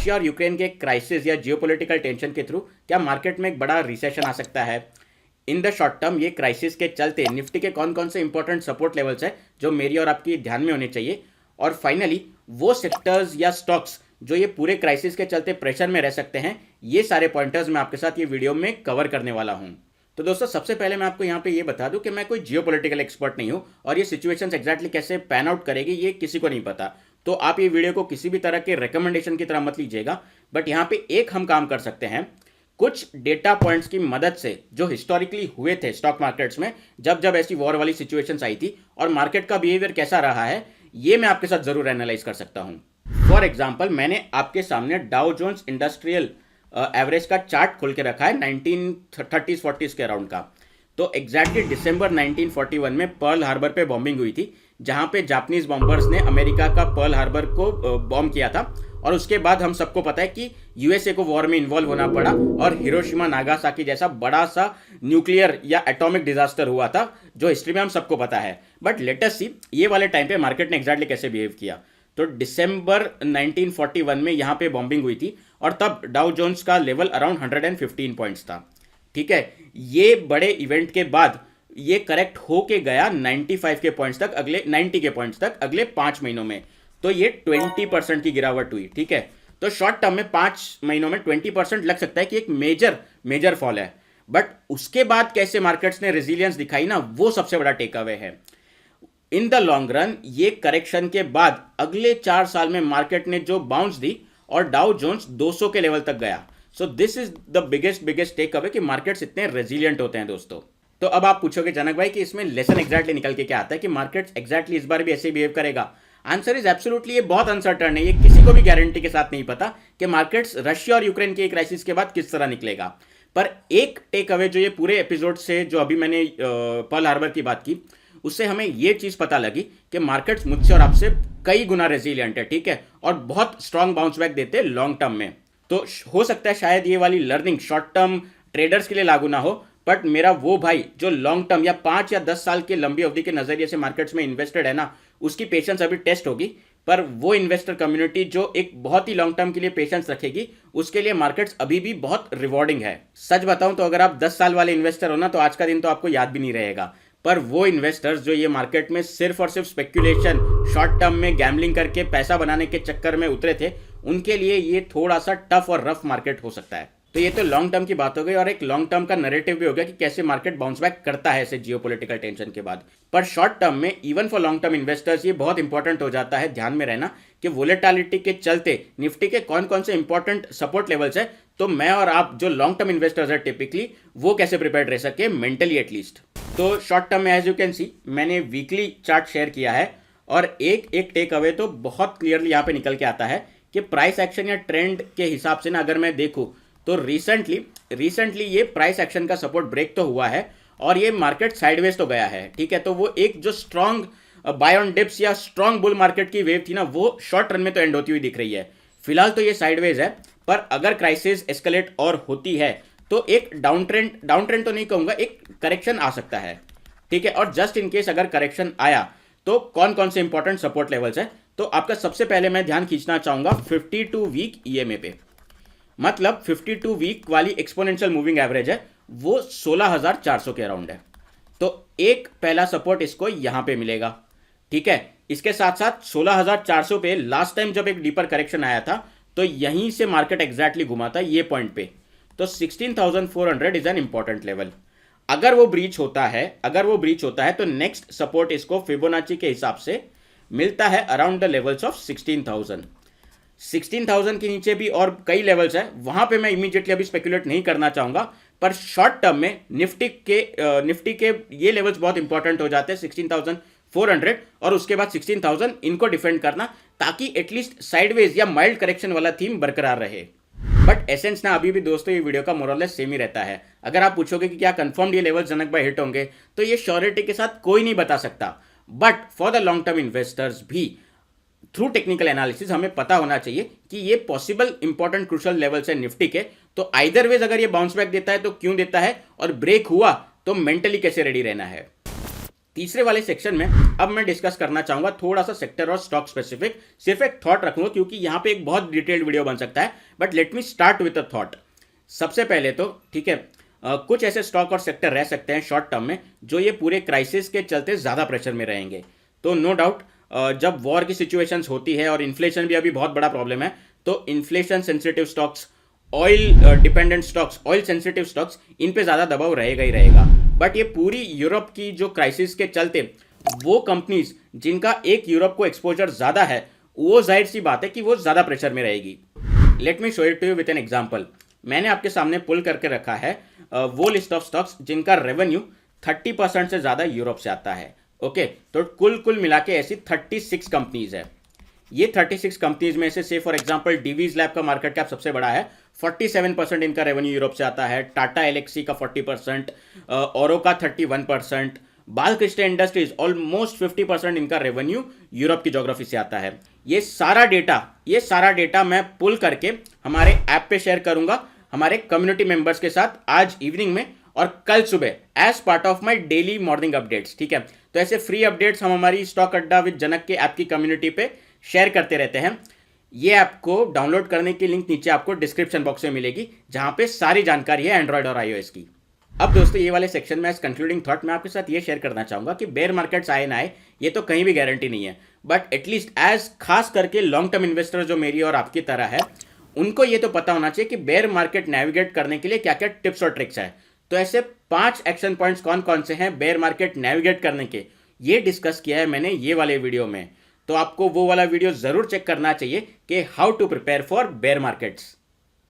Russia और Ukraine के crisis या जियोपॉलिटिकल टेंशन के थ्रू क्या मार्केट में एक बड़ा रिसेशन आ सकता है? इन द शॉर्ट टर्म ये क्राइसिस के चलते निफ्टी के कौन कौन से इंपॉर्टेंट सपोर्ट लेवल्स है जो मेरी और आपकी ध्यान में होने चाहिए? और फाइनली वो सेक्टर्स या स्टॉक्स जो ये पूरे क्राइसिस के चलते प्रेशर में रह सकते हैं, ये सारे पॉइंटर्स मैं आपके साथ ये वीडियो में कवर करने वाला हूं। तो दोस्तों, सबसे पहले मैं आपको यहाँ पे ये बता दूं कि मैं कोई जियोपॉलिटिकल एक्सपर्ट नहीं हूं और ये सिचुएशंस एग्जैक्टली कैसे पैन आउट करेगी ये किसी को नहीं पता। तो आप ये वीडियो को किसी भी तरह के रिकमेंडेशन की तरह मत लीजिएगा, बट यहाँ पे एक हम काम कर सकते हैं, कुछ डेटा पॉइंट्स की मदद से जो हिस्टोरिकली हुए थे स्टॉक मार्केट्स में, जब जब ऐसी वॉर वाली सिचुएशंस आई थी और मार्केट का बिहेवियर कैसा रहा है, ये मैं आपके साथ जरूर एनालाइज कर सकता हूं। फॉर एग्जाम्पल, मैंने आपके सामने डाउ जोन्स इंडस्ट्रियल एवरेज का चार्ट खोल के रखा है 1930s-40s के अराउंड का। तो एग्जैक्टली दिसंबर 1941 में पर्ल हार्बर पे बॉम्बिंग हुई थी, जहां पे जापानीज बॉम्बर्स ने अमेरिका का पर्ल हार्बर को बॉम्ब किया था। और उसके बाद हम सबको पता है कि यूएसए को वॉर में इन्वॉल्व होना पड़ा और हिरोशिमा नागासाकी जैसा बड़ा सा न्यूक्लियर या एटॉमिक डिजास्टर हुआ था, जो हिस्ट्री में हम सबको पता है। बट लेटेस्ट सी ये वाले टाइम पे मार्केट ने एग्जैक्टली कैसे बिहेव किया। तो दिसंबर 1941 में यहाँ पे बॉम्बिंग हुई थी और तब डाउ जोन्स का लेवल अराउंड 115 पॉइंट्स था। ठीक है, ये बड़े इवेंट के बाद ये करेक्ट होके गया 95 के पॉइंट्स तक, अगले 90 के पॉइंट्स तक अगले 5 महीनों में। तो ये 20% की गिरावट हुई। ठीक है, तो शॉर्ट टर्म में 5 महीनों में 20% लग सकता है कि एक मेजर फॉल है, बट उसके बाद कैसे मार्केट्स ने रेजिलियंस दिखाई ना, वो सबसे बड़ा टेक अवे है। इन द लॉन्ग रन ये करेक्शन के बाद अगले 4 साल में मार्केट ने जो बाउंस दी और डाउ जोन्स 200 के लेवल तक गया। So this is the biggest take away कि मार्केट्स इतने रेजिलियंट होते हैं दोस्तों। तो अब आप पूछोगे जनक भाई कि इसमें लेसन एग्जैक्टली निकल के क्या आता है कि मार्केट्स एग्जैक्टली इस बार भी ऐसे बिहेव करेगा? आंसर इज एब्सोल्युटली ये बहुत अनसर्टन है। ये किसी को भी गारंटी के साथ नहीं पता कि मार्केट्स रशिया और यूक्रेन के क्राइसिस के बाद किस तरह निकलेगा। पर एक टेक अवे जो ये पूरे एपिसोड से, जो अभी मैंने पर्ल हार्बर की बात की, उससे हमें ये चीज पता लगी कि मार्केट्स मुझसे और आपसे कई गुना रेजिलियंट है। ठीक है, और बहुत स्ट्रांग बाउंस बैक देते हैं लॉन्ग टर्म में। तो हो सकता है शायद ये वाली लर्निंग शॉर्ट टर्म ट्रेडर्स के लिए लागू ना हो, बट मेरा वो भाई जो लॉन्ग टर्म या 5 या 10 साल के लंबी अवधि के नजरिए से मार्केट्स में इन्वेस्टेड है ना, उसकी पेशेंस अभी टेस्ट होगी। पर वो इन्वेस्टर कम्युनिटी जो एक बहुत ही लॉन्ग टर्म के लिए पेशेंस रखेगी, उसके लिए मार्केट्स अभी भी बहुत रिवॉर्डिंग है। सच बताऊं तो अगर आप 10 साल वाले इन्वेस्टर हो ना, तो आज का दिन तो आपको याद भी नहीं रहेगा। पर वो इन्वेस्टर्स जो ये मार्केट में सिर्फ और सिर्फ स्पेक्यूलेशन, शॉर्ट टर्म में गैम्बलिंग करके पैसा बनाने के चक्कर में उतरे थे, उनके लिए ये थोड़ा सा टफ और रफ मार्केट हो सकता है। तो ये तो लॉन्ग टर्म की बात हो गई और एक लॉन्ग टर्म का नैरेटिव भी हो गया कि कैसे मार्केट बाउंस बैक करता है ऐसे जियोपॉलिटिकल टेंशन के बाद। पर शॉर्ट टर्म में even for long term investors ये बहुत इंपॉर्टेंट हो जाता है ध्यान में रहना कि वोलेटिलिटी के चलते निफ्टी के कौन कौन से इंपॉर्टेंट सपोर्ट लेवल्स है। तो मैं और आप जो लॉन्ग टर्म इन्वेस्टर्स है टिपिकली, वो कैसे प्रिपेयर्ड रह सके मेंटली एटलीस्ट। तो शॉर्ट टर्म में एज यू कैन सी मैंने वीकली चार्ट शेयर किया है और एक टेक अवे तो बहुत क्लियरली यहाँ पे निकल के आता है कि प्राइस एक्शन या ट्रेंड के हिसाब से ना, अगर मैं देखूं तो रिसेंटली ये प्राइस एक्शन का सपोर्ट ब्रेक तो हुआ है और ये मार्केट साइडवेज तो गया है। ठीक है, तो वो एक जो स्ट्रॉन्ग बाय ऑन डिप्स या स्ट्रॉन्ग बुल मार्केट की वेव थी ना, वो शॉर्ट रन में तो एंड होती हुई दिख रही है। फिलहाल तो ये साइडवेज है, पर अगर क्राइसिस एस्केलेट और होती है तो एक डाउन ट्रेंड तो नहीं कहूंगा, एक करेक्शन आ सकता है। ठीक है, और जस्ट इन केस अगर करेक्शन आया तो कौन कौन से इंपॉर्टेंट सपोर्ट लेवल्स है, तो आपका सबसे पहले मैं ध्यान खींचना चाहूंगा 52 वीक ईएमए पे। मतलब 52 वीक वाली एक्सपोनेंशियल मूविंग एवरेज है, वो 16,400 के अराउंड है। तो एक पहला सपोर्ट इसको यहां पे मिलेगा। ठीक है, इसके साथ साथ 16,400 पे लास्ट टाइम जब एक डीपर करेक्शन आया था तो यहीं से मार्केट एग्जैक्टली घुमा था ये पॉइंट पे। तो 16,400 इज एन इंपॉर्टेंट लेवल। अगर वो ब्रीच होता है तो नेक्स्ट सपोर्ट इसको फिबोनाची के हिसाब से मिलता है अराउंड द लेवल्स ऑफ 16,000 के नीचे भी और कई लेवल्स है, वहां पे मैं इमीडिएटली अभी स्पेकुलेट नहीं करना चाहूंगा। पर शॉर्ट टर्म में निफ्टी के ये लेवल्स बहुत इंपॉर्टेंट हो जाते हैं 16,400 और उसके बाद 16,000, इनको डिफेंड करना ताकि एटलीस्ट साइडवेज या माइल्ड करेक्शन वाला थीम बरकरार रहे। बट एसेंस ना अभी भी दोस्तों ये वीडियो का मोरलेस सेम ही रहता है। अगर आप पूछोगे कि क्या कंफर्म ये लेवल जनक भाई हिट होंगे, तो ये श्योरिटी के साथ कोई नहीं बता सकता। But for the long term investors भी थ्रू टेक्निकल एनालिसिस हमें पता होना चाहिए कि ये पॉसिबल इंपॉर्टेंट क्रूशियल लेवल्स है निफ्टी के। तो आइदर वेज अगर ये बाउंस बैक देता है तो क्यों देता है, और ब्रेक हुआ तो मेंटली कैसे रेडी रहना है। तीसरे वाले सेक्शन में अब मैं डिस्कस करना चाहूंगा थोड़ा सा सेक्टर और स्टॉक स्पेसिफिक, सिर्फ एक थॉट रखूंगा क्योंकि यहाँ पे एक बहुत डिटेल्ड वीडियो बन सकता है, but let me start with a thought. सबसे पहले तो ठीक है, कुछ ऐसे स्टॉक और सेक्टर रह सकते हैं शॉर्ट टर्म में जो ये पूरे क्राइसिस के चलते ज़्यादा प्रेशर में रहेंगे। तो नो डाउट जब वॉर की सिचुएशंस होती है और इन्फ्लेशन भी अभी बहुत बड़ा प्रॉब्लम है, तो inflation sensitive stocks, oil dependent stocks, oil sensitive stocks, इन पे ज़्यादा दबाव रहेगा ही रहेगा। बट ये पूरी यूरोप की जो क्राइसिस के चलते वो कंपनीज जिनका एक यूरोप को एक्सपोजर ज़्यादा है, वो जाहिर सी बात है कि वो ज़्यादा प्रेशर में रहेगी। Let me show it to you with an example. मैंने आपके सामने पुल करके रखा है वो लिस्ट ऑफ स्टॉक्स जिनका रेवेन्यू 30% से ज़्यादा यूरोप से आता है। ओके, तो कुल मिला के ऐसी 36 कंपनीज है। ये 36 कंपनीज में से फॉर एग्जांपल डीवीज लैब का मार्केट कैप सबसे बड़ा है, 47% इनका रेवेन्यू यूरोप से आता है। टाटा एलेक्सी का 40%, औरो का 31%, बालकृष्ण इंडस्ट्रीज ऑलमोस्ट 50% इनका रेवेन्यू यूरोप की ज्योग्राफी से आता है। ये सारा डेटा मैं पुल करके हमारे ऐप पे शेयर करूंगा हमारे कम्युनिटी मेंबर्स के साथ आज इवनिंग में और कल सुबह as part of my daily morning updates. ठीक है, तो ऐसे फ्री अपडेट्स हम हमारी स्टॉक अड्डा विद जनक के ऐप की कम्युनिटी पे शेयर करते रहते हैं। ये ऐप को डाउनलोड करने की लिंक नीचे आपको डिस्क्रिप्शन बॉक्स में मिलेगी, जहां पे सारी जानकारी है एंड्रॉइड और iOS की। अब दोस्तों, ये वाले सेक्शन में एज कंक्लूडिंग थॉट मैं आपके साथ ये शेयर करना चाहूंगा कि बेयर मार्केट्स आए ना आए ये तो कहीं भी गारंटी नहीं है, बट एटलीस्ट एज खास करके लॉन्ग टर्म इन्वेस्टर जो मेरी और आपकी तरह है, उनको ये तो पता होना चाहिए कि बेयर मार्केट नेविगेट करने के लिए क्या क्या टिप्स और ट्रिक्स है। तो ऐसे 5 एक्शन पॉइंट्स कौन कौन से हैं बेयर मार्केट नेविगेट करने के, ये डिस्कस किया है मैंने ये वाले वीडियो में। तो आपको वो वाला वीडियो जरूर चेक करना चाहिए कि how to prepare for bear markets.